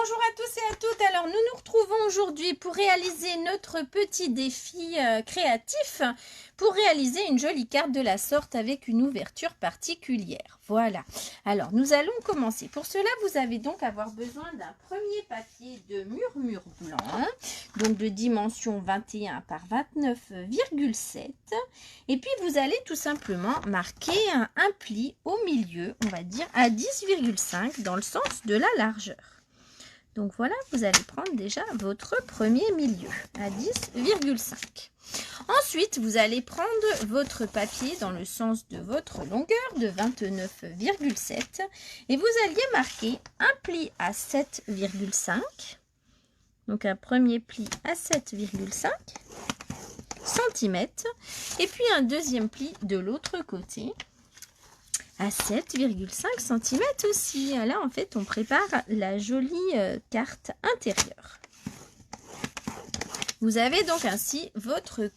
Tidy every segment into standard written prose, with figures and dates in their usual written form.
Bonjour à tous et à toutes. Alors nous nous retrouvons aujourd'hui pour réaliser notre petit défi créatif, pour réaliser une jolie carte de la sorte avec une ouverture particulière. Voilà. Alors nous allons commencer. Pour cela, vous avez donc avoir besoin d'un premier papier de murmure blanc, donc de dimension 21 par 29,7. Et puis vous allez tout simplement marquer un pli au milieu, on va dire à 10,5 dans le sens de la largeur. Donc voilà, vous allez prendre déjà votre premier milieu à 10,5. Ensuite, vous allez prendre votre papier dans le sens de votre longueur de 29,7 et vous alliez marquer un pli à 7,5. Donc un premier pli à 7,5 cm et puis un deuxième pli de l'autre côté à 7,5 cm aussi. Là, en fait, on prépare la jolie carte intérieure. Vous avez donc ainsi votre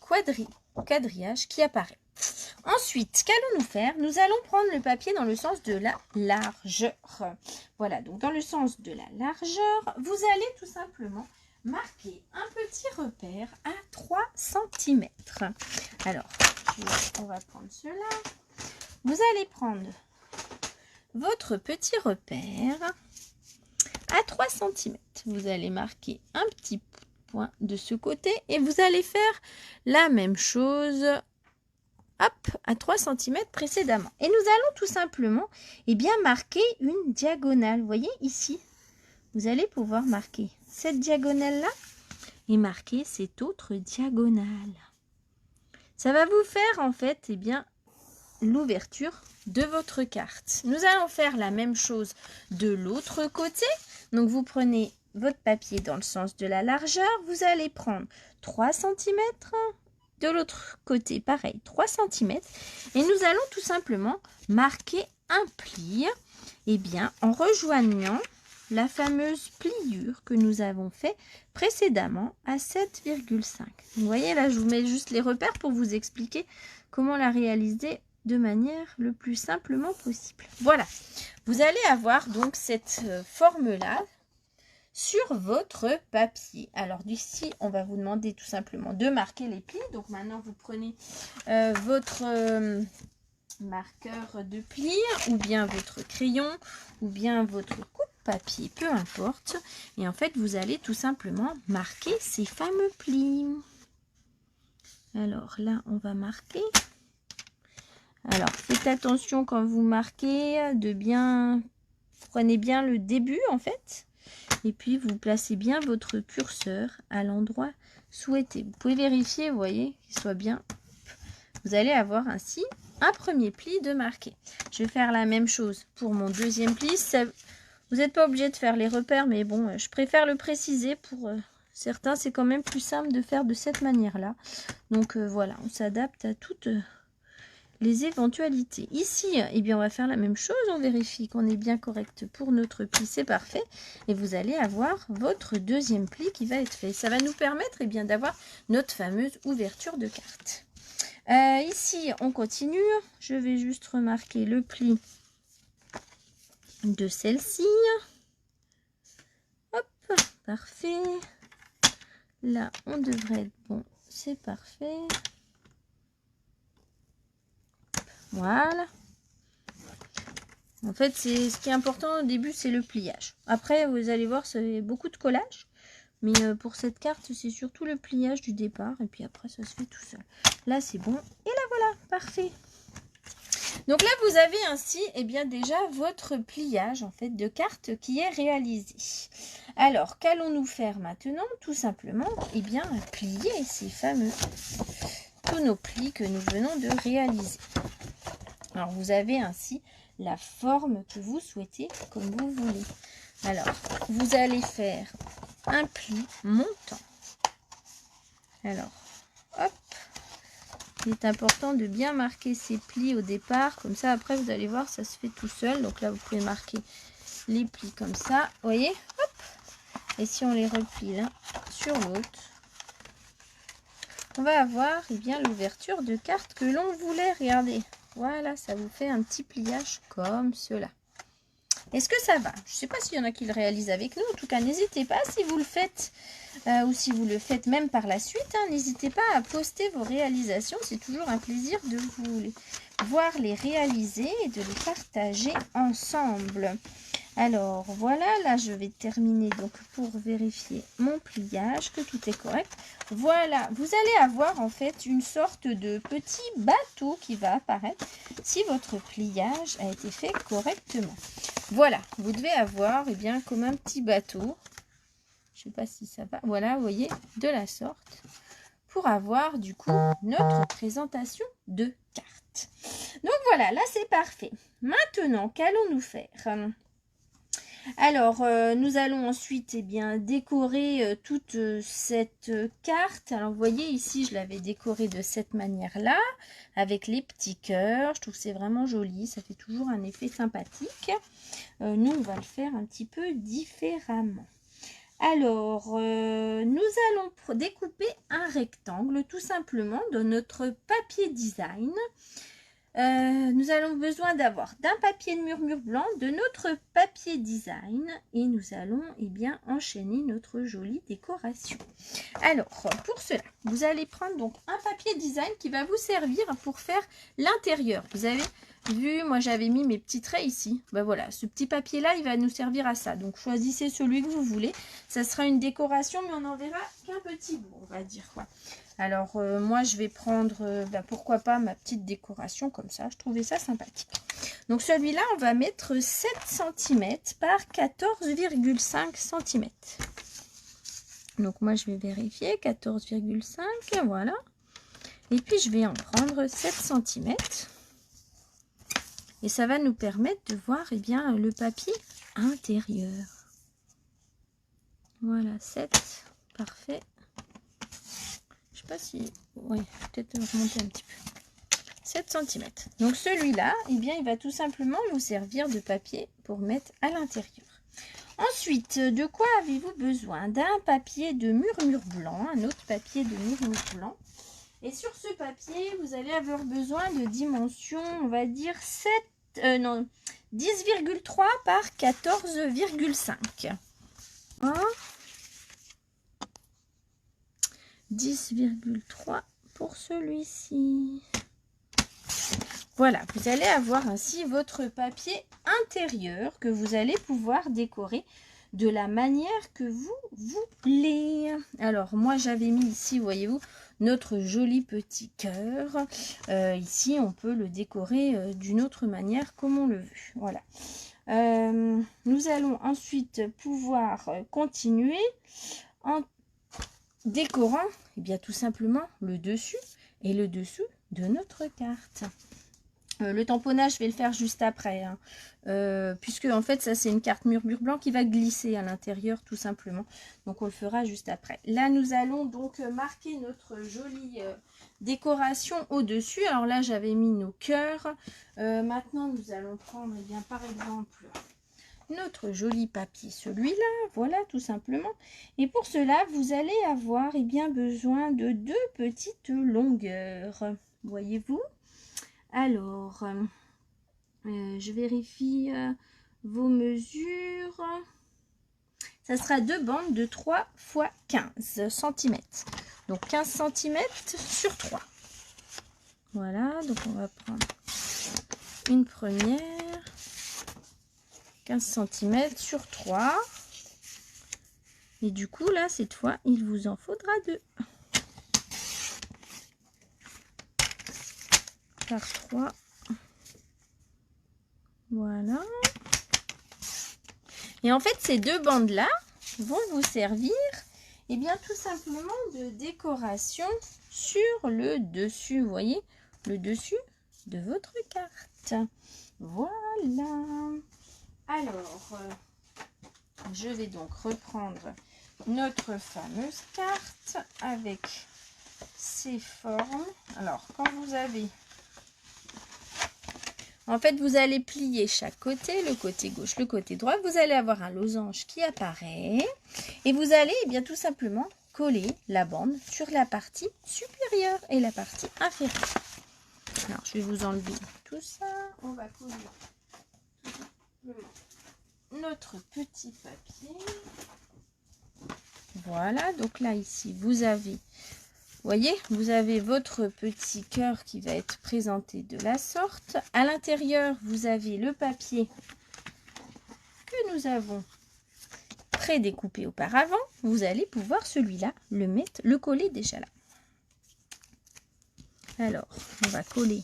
quadrillage qui apparaît. Ensuite, qu'allons-nous faire? Nous allons prendre le papier dans le sens de la largeur. Voilà, donc dans le sens de la largeur, vous allez tout simplement marquer un petit repère à 3 cm. Alors, on va prendre cela. Vous allez prendre votre petit repère à 3 cm. Vous allez marquer un petit point de ce côté et vous allez faire la même chose à 3 cm précédemment. Et nous allons tout simplement marquer une diagonale. Vous voyez ici, vous allez pouvoir marquer cette diagonale-là et marquer cette autre diagonale. Ça va vous faire en fait l'ouverture de votre carte. Nous allons faire la même chose de l'autre côté. Donc vous prenez votre papier dans le sens de la largeur, vous allez prendre 3 cm, de l'autre côté pareil 3 cm et nous allons tout simplement marquer un pli en rejoignant la fameuse pliure que nous avons fait précédemment à 7,5. Vous voyez là, je vous mets juste les repères pour vous expliquer comment la réaliser de manière le plus simplement possible. Voilà, vous allez avoir donc cette forme-là sur votre papier. Alors d'ici, on va vous demander tout simplement de marquer les plis. Donc maintenant, vous prenez votre marqueur de pli ou bien votre crayon ou bien votre coupe-papier, peu importe. Et en fait, vous allez tout simplement marquer ces fameux plis. Alors là, on va marquer. Alors, faites attention quand vous marquez, prenez bien le début en fait. Et puis, vous placez bien votre curseur à l'endroit souhaité. Vous pouvez vérifier, vous voyez, qu'il soit bien. Vous allez avoir ainsi un premier pli de marqué. Je vais faire la même chose pour mon deuxième pli. Vous n'êtes pas obligé de faire les repères, mais bon, je préfère le préciser pour certains. C'est quand même plus simple de faire de cette manière-là. Donc voilà, on s'adapte à toutes les éventualités. Ici, on va faire la même chose. On vérifie qu'on est bien correct pour notre pli. C'est parfait. Et vous allez avoir votre deuxième pli qui va être fait. Ça va nous permettre d'avoir notre fameuse ouverture de carte. Ici, on continue. Je vais juste remarquer le pli de celle-ci. Hop, parfait. Là, on devrait être bon. C'est parfait. Voilà. En fait, ce qui est important au début, c'est le pliage. Après, vous allez voir, c'est beaucoup de collage. Mais pour cette carte, c'est surtout le pliage du départ. Et puis après, ça se fait tout seul. Là, c'est bon. Et là, voilà, parfait. Donc là, vous avez ainsi déjà votre pliage en fait de carte qui est réalisé. Alors, qu'allons-nous faire maintenant? Tout simplement, plier ces fameux, tous nos plis que nous venons de réaliser. Alors, vous avez ainsi la forme que vous souhaitez, comme vous voulez. Alors, vous allez faire un pli montant. Alors, hop. Il est important de bien marquer ces plis au départ. Comme ça, après, vous allez voir, ça se fait tout seul. Donc là, vous pouvez marquer les plis comme ça. Vous voyez? Hop. Et si on les replie l'un sur l'autre, on va avoir l'ouverture de carte que l'on voulait. Regardez. Voilà, ça vous fait un petit pliage comme cela. Est-ce que ça va? Je ne sais pas s'il y en a qui le réalisent avec nous. En tout cas, n'hésitez pas si vous le faites ou si vous le faites même par la suite. Hein, n'hésitez pas à poster vos réalisations. C'est toujours un plaisir de vous voir les réaliser et de les partager ensemble. Alors voilà, là je vais terminer donc pour vérifier mon pliage, que tout est correct. Voilà, vous allez avoir en fait une sorte de petit bateau qui va apparaître si votre pliage a été fait correctement. Voilà, vous devez avoir bien comme un petit bateau. Je ne sais pas si ça va. Voilà, vous voyez, de la sorte. Pour avoir du coup notre présentation de cartes. Donc voilà, là c'est parfait. Maintenant, qu'allons-nous faire ? Alors, nous allons ensuite décorer toute cette carte. Alors, vous voyez ici, je l'avais décorée de cette manière-là, avec les petits cœurs. Je trouve que c'est vraiment joli, ça fait toujours un effet sympathique. Nous, on va le faire un petit peu différemment. Alors, nous allons découper un rectangle tout simplement de notre papier design. Nous allons besoin d'avoir d'un papier de murmure blanc, de notre papier design et nous allons enchaîner notre jolie décoration. Alors pour cela, vous allez prendre donc un papier design qui va vous servir pour faire l'intérieur. Vous avez vu, moi j'avais mis mes petits traits ici. Ben voilà, ce petit papier là, il va nous servir à ça. Donc choisissez celui que vous voulez. Ça sera une décoration, mais on n'en verra qu'un petit bout, on va dire quoi. Alors, moi, je vais prendre, pourquoi pas, ma petite décoration comme ça. Je trouvais ça sympathique. Donc, celui-là, on va mettre 7 cm par 14,5 cm. Donc, moi, je vais vérifier. 14,5, voilà. Et puis, je vais en prendre 7 cm. Et ça va nous permettre de voir, le papier intérieur. Voilà, 7. Parfait. Je sais pas si... Oui, peut-être remonter un petit peu. 7 cm. Donc celui-là, il va tout simplement nous servir de papier pour mettre à l'intérieur. Ensuite, de quoi avez-vous besoin? D'un papier de murmure blanc, un autre papier de murmure blanc. Et sur ce papier, vous allez avoir besoin de dimensions, on va dire 10,3 par 14,5. Hein? 10,3 pour celui-ci. Voilà, vous allez avoir ainsi votre papier intérieur que vous allez pouvoir décorer de la manière que vous voulez. Alors, moi, j'avais mis ici, voyez-vous, notre joli petit cœur. Ici, on peut le décorer d'une autre manière comme on le veut. Voilà. Nous allons ensuite pouvoir continuer en décorant tout simplement le dessus et le dessous de notre carte. Le tamponnage, je vais le faire juste après, hein, puisque en fait ça c'est une carte murmure blanc qui va glisser à l'intérieur tout simplement. Donc on le fera juste après. Là nous allons donc marquer notre jolie décoration au dessus. Alors là j'avais mis nos cœurs. Maintenant nous allons prendre par exemple notre joli papier, celui-là, voilà tout simplement. Et pour cela, vous allez avoir besoin de 2 petites longueurs, voyez-vous. Alors, je vérifie vos mesures. Ça sera 2 bandes de 3 x 15 cm. Donc 15 cm sur 3. Voilà, donc on va prendre une première. 15 cm sur 3. Et du coup, là, cette fois, il vous en faudra 2. Par 3. Voilà. Et en fait, ces 2 bandes-là vont vous servir, tout simplement de décoration sur le dessus. Vous voyez, le dessus de votre carte. Voilà. Alors, je vais donc reprendre notre fameuse carte avec ses formes. Alors, quand vous avez... En fait, vous allez plier chaque côté, le côté gauche, le côté droit. Vous allez avoir un losange qui apparaît. Et vous allez tout simplement coller la bande sur la partie supérieure et la partie inférieure. Alors, je vais vous enlever tout ça. On va coller tout simplement notre petit papier. Voilà, donc là ici vous avez, voyez, vous avez votre petit cœur qui va être présenté de la sorte. À l'intérieur, vous avez le papier que nous avons pré-découpé auparavant. Vous allez pouvoir celui-là le coller déjà là. Alors, on va coller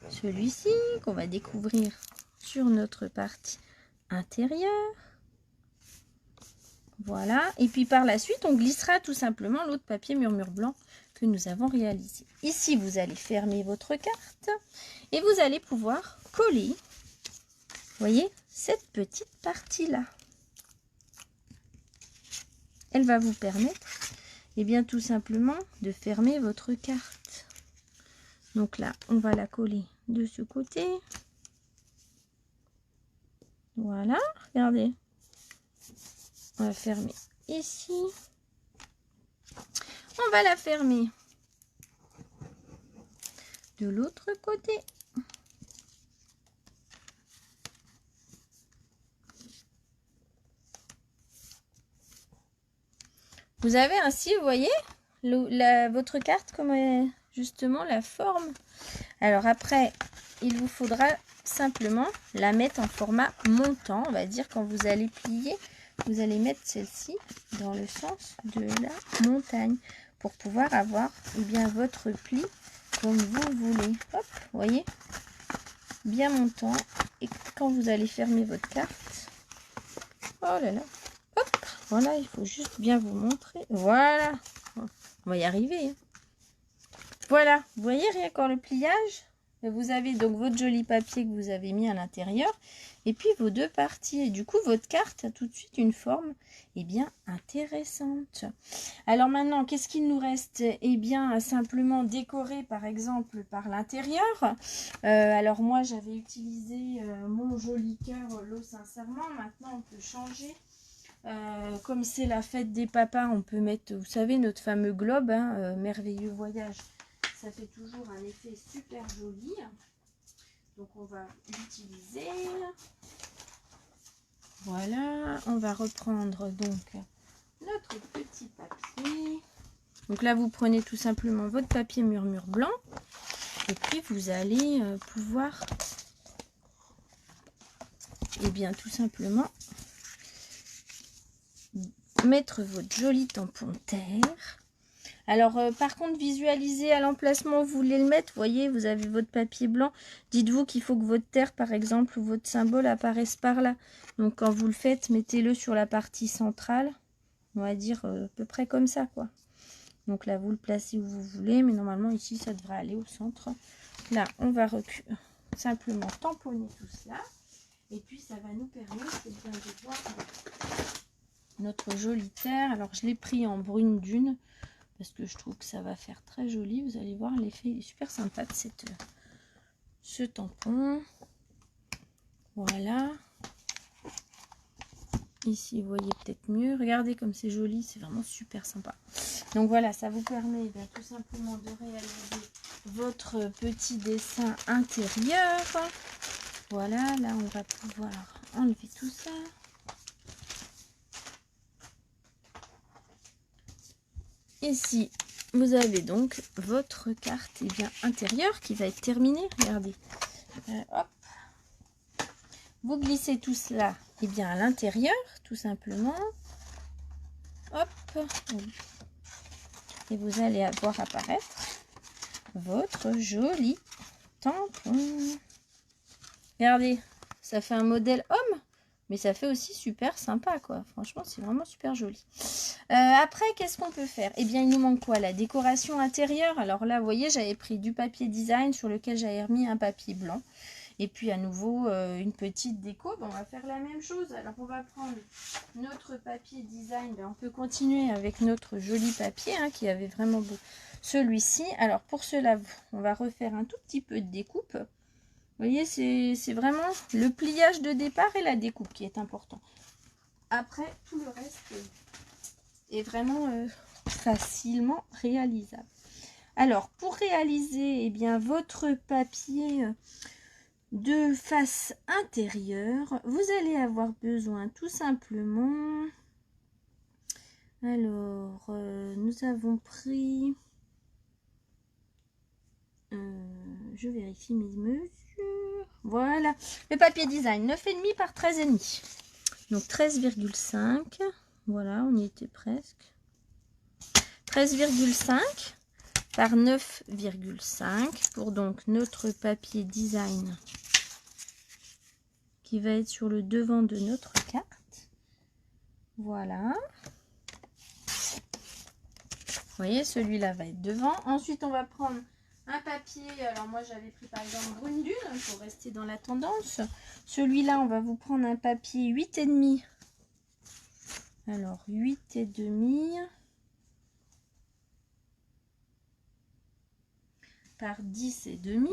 celui-ci qu'on va découvrir sur notre partie intérieure. Voilà, et puis par la suite, on glissera tout simplement l'autre papier murmure blanc que nous avons réalisé. Ici, vous allez fermer votre carte et vous allez pouvoir coller, voyez, cette petite partie-là. Elle va vous permettre, eh bien, tout simplement de fermer votre carte. Donc là, on va la coller de ce côté. Voilà, regardez. On va fermer ici. On va la fermer de l'autre côté. Vous avez ainsi, vous voyez, votre carte, comme est justement la forme. Alors après, il vous faudra simplement la mettre en format montant. On va dire quand vous allez plier, vous allez mettre celle-ci dans le sens de la montagne pour pouvoir avoir bien votre pli comme vous voulez. Hop, vous voyez, bien montant. Et quand vous allez fermer votre carte, oh là là, hop, voilà, il faut juste bien vous montrer. Voilà, on va y arriver. Hein. Voilà, vous voyez rien qu'en le pliage. Vous avez donc votre joli papier que vous avez mis à l'intérieur et puis vos deux parties. Et du coup, votre carte a tout de suite une forme bien intéressante. Alors maintenant, qu'est-ce qu'il nous reste? Bien, à simplement décorer par exemple par l'intérieur. Alors moi, j'avais utilisé mon joli cœur l'eau sincèrement. Maintenant, on peut changer. Comme c'est la fête des papas, on peut mettre, vous savez, notre fameux globe, hein, merveilleux voyage. Ça fait toujours un effet super joli. Donc on va l'utiliser. Voilà, on va reprendre donc notre petit papier. Donc là vous prenez tout simplement votre papier murmure blanc. Et puis vous allez pouvoir bien tout simplement mettre votre joli tampon terre. Alors, par contre, visualisez à l'emplacement où vous voulez le mettre. Vous voyez, vous avez votre papier blanc. Dites-vous qu'il faut que votre terre, par exemple, ou votre symbole apparaisse par là. Donc, quand vous le faites, mettez-le sur la partie centrale. On va dire à peu près comme ça, quoi. Donc là, vous le placez où vous voulez. Mais normalement, ici, ça devrait aller au centre. Là, on va simplement tamponner tout cela. Et puis, ça va nous permettre de voir notre jolie terre. Alors, je l'ai pris en brune dune. Parce que je trouve que ça va faire très joli. Vous allez voir, l'effet est super sympa de ce tampon. Voilà. Ici, vous voyez peut-être mieux. Regardez comme c'est joli. C'est vraiment super sympa. Donc voilà, ça vous permet tout simplement de réaliser votre petit dessin intérieur. Voilà, là, on va pouvoir enlever tout ça. Ici, vous avez donc votre carte intérieure qui va être terminée. Regardez. Hop. Vous glissez tout cela à l'intérieur, tout simplement. Hop. Et vous allez voir apparaître votre joli tampon. Regardez, ça fait un modèle homme. Mais ça fait aussi super sympa, quoi. Franchement, c'est vraiment super joli. Après, qu'est-ce qu'on peut faire? Il nous manque quoi? La décoration intérieure. Alors là, vous voyez, j'avais pris du papier design sur lequel j'avais remis un papier blanc. Et puis, à nouveau, une petite déco. On va faire la même chose. Alors, on va prendre notre papier design. On peut continuer avec notre joli papier, hein, qui avait vraiment beau. Celui-ci. Alors, pour cela, on va refaire un tout petit peu de découpe. Vous voyez, c'est vraiment le pliage de départ et la découpe qui est important. Après, tout le reste est vraiment facilement réalisable. Alors, pour réaliser votre papier de face intérieure, vous allez avoir besoin tout simplement... Alors, nous avons pris... je vérifie mes mesures. Voilà, le papier design 9,5 par 13,5. Donc 13,5. Voilà, on y était presque. 13,5 par 9,5 pour donc notre papier design qui va être sur le devant de notre carte. Voilà. Vous voyez, celui-là va être devant. Ensuite, on va prendre un papier. Alors moi, j'avais pris par exemple Brune Dune pour rester dans la tendance. Celui-là, on va vous prendre un papier 8,5. Alors, 8,5 par 10,5.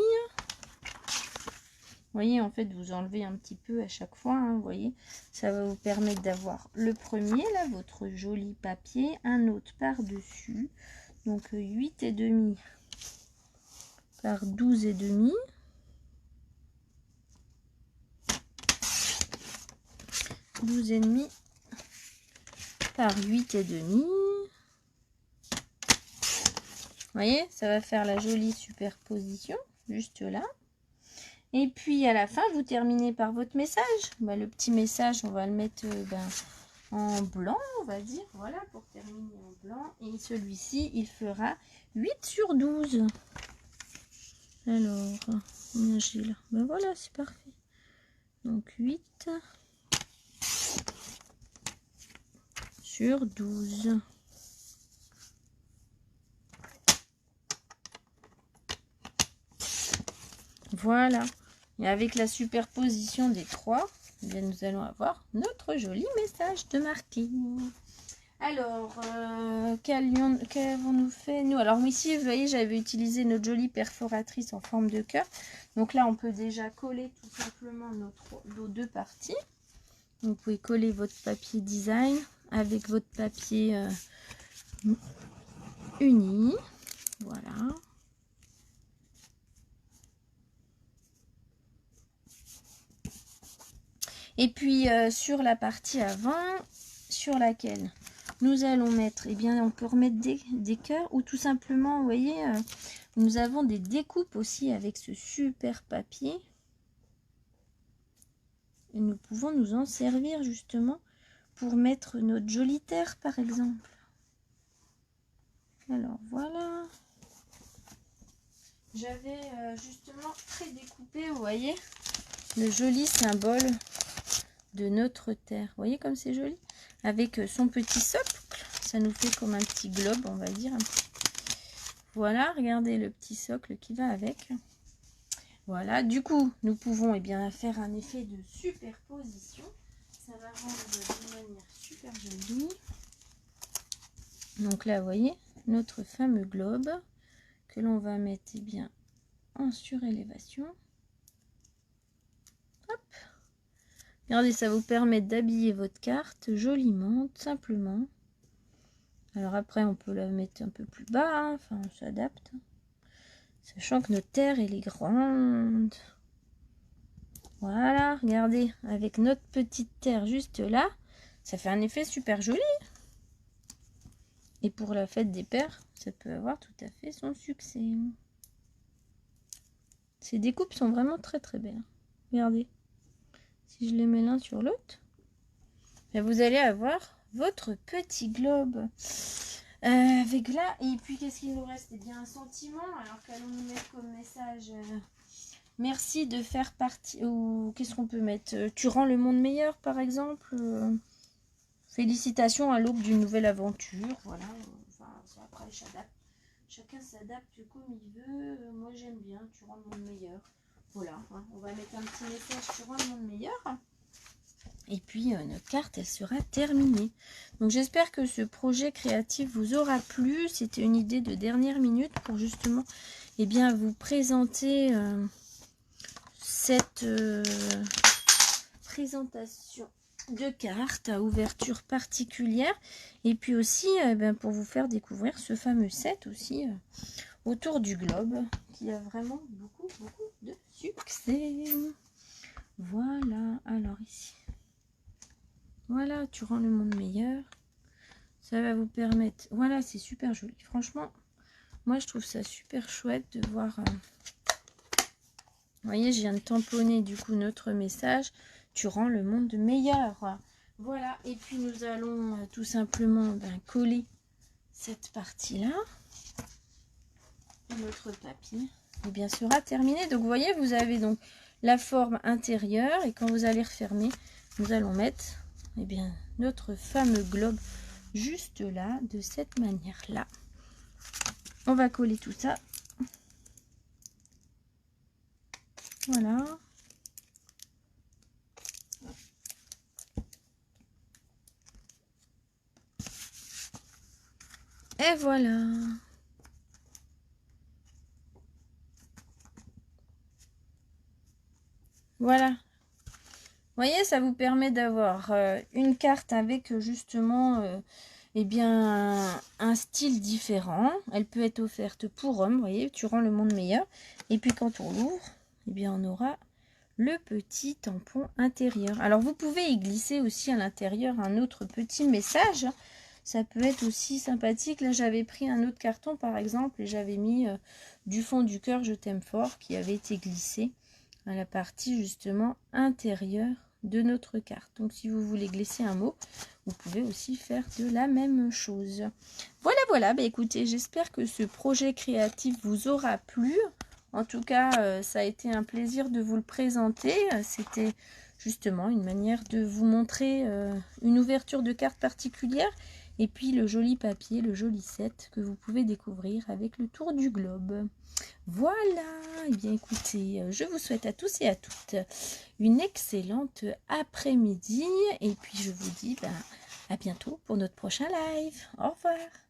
Vous voyez, en fait, vous enlevez un petit peu à chaque fois. Hein, vous voyez, ça va vous permettre d'avoir le premier, là, votre joli papier, un autre par-dessus. Donc, 8,5 par 12,5. 12,5 par 8,5. Vous voyez, ça va faire la jolie superposition, juste là. Et puis, à la fin, vous terminez par votre message. Bah, le petit message, on va le mettre en blanc, on va dire. Voilà, pour terminer en blanc. Et celui-ci, il fera 8 sur 12. Alors, combien j'ai là? Ben voilà, c'est parfait. Donc, 8 sur 12. Voilà. Et avec la superposition des trois, eh bien, nous allons avoir notre joli message de marquing. Alors, qu'avons-nous fait nous? Alors ici, vous voyez, j'avais utilisé notre jolie perforatrice en forme de cœur. Donc là, on peut déjà coller tout simplement nos deux parties. Donc, vous pouvez coller votre papier design avec votre papier uni. Voilà. Et puis, sur la partie avant, sur laquelle nous allons mettre, eh bien, on peut remettre des cœurs ou tout simplement, vous voyez, nous avons des découpes aussi avec ce super papier. Et nous pouvons nous en servir justement pour mettre notre jolie terre, par exemple. Alors, voilà. J'avais justement prédécoupé, vous voyez, le joli symbole de notre terre. Vous voyez comme c'est joli? Avec son petit socle, ça nous fait comme un petit globe, on va dire. Voilà, regardez le petit socle qui va avec. Voilà, du coup, nous pouvons bien faire un effet de superposition. Ça va rendre de manière super jolie. Donc là, vous voyez, notre fameux globe que l'on va mettre bien en surélévation. Hop. Regardez, ça vous permet d'habiller votre carte joliment, simplement. Alors après, on peut la mettre un peu plus bas, hein. Enfin, on s'adapte. Sachant que notre terre, elle est grande. Voilà, regardez, avec notre petite terre juste là, ça fait un effet super joli. Et pour la fête des pères, ça peut avoir tout à fait son succès. Ces découpes sont vraiment très très belles. Regardez. Si je les mets l'un sur l'autre, vous allez avoir votre petit globe avec là. Et puis qu'est-ce qu'il nous reste? Eh bien un sentiment. Alors qu'allons-nous mettre comme message? Merci de faire partie. Ou qu'est-ce qu'on peut mettre? Tu rends le monde meilleur, par exemple. Félicitations à l'aube d'une nouvelle aventure. Voilà. Enfin, après, chacun s'adapte comme il veut. Moi, j'aime bien. Tu rends le monde meilleur. Voilà, hein, on va mettre un petit message sur un monde meilleur. Et puis, notre carte, elle sera terminée. Donc, j'espère que ce projet créatif vous aura plu. C'était une idée de dernière minute pour justement bien, vous présenter cette présentation de cartes à ouverture particulière. Et puis aussi, pour vous faire découvrir ce fameux set aussi autour du globe qui a vraiment beaucoup de succès. Voilà, alors ici. Voilà, tu rends le monde meilleur. Ça va vous permettre... Voilà, c'est super joli. Franchement, moi, je trouve ça super chouette de voir... Vous voyez, je viens de tamponner du coup notre message. Tu rends le monde meilleur. Voilà, et puis nous allons tout simplement coller cette partie-là. Notre papier et bien sera terminé. Donc vous voyez, vous avez donc la forme intérieure et quand vous allez refermer, nous allons mettre notre fameux globe juste là, de cette manière-là. On va coller tout ça. Voilà. Et voilà. Voilà. Vous voyez, ça vous permet d'avoir une carte avec justement un style différent. Elle peut être offerte pour homme, vous voyez, tu rends le monde meilleur. Et puis quand on l'ouvre, on aura le petit tampon intérieur. Alors vous pouvez y glisser aussi à l'intérieur un autre petit message. Ça peut être aussi sympathique. Là, j'avais pris un autre carton par exemple et j'avais mis du fond du cœur, je t'aime fort, qui avait été glissé à la partie justement intérieure de notre carte. Donc si vous voulez glisser un mot, vous pouvez aussi faire de la même chose. Voilà, écoutez, j'espère que ce projet créatif vous aura plu. En tout cas, ça a été un plaisir de vous le présenter. C'était justement une manière de vous montrer une ouverture de carte particulière et puis le joli papier, le joli set que vous pouvez découvrir avec le tour du globe. Voilà, et bien écoutez, je vous souhaite à tous et à toutes une excellente après-midi et puis je vous dis à bientôt pour notre prochain live. Au revoir.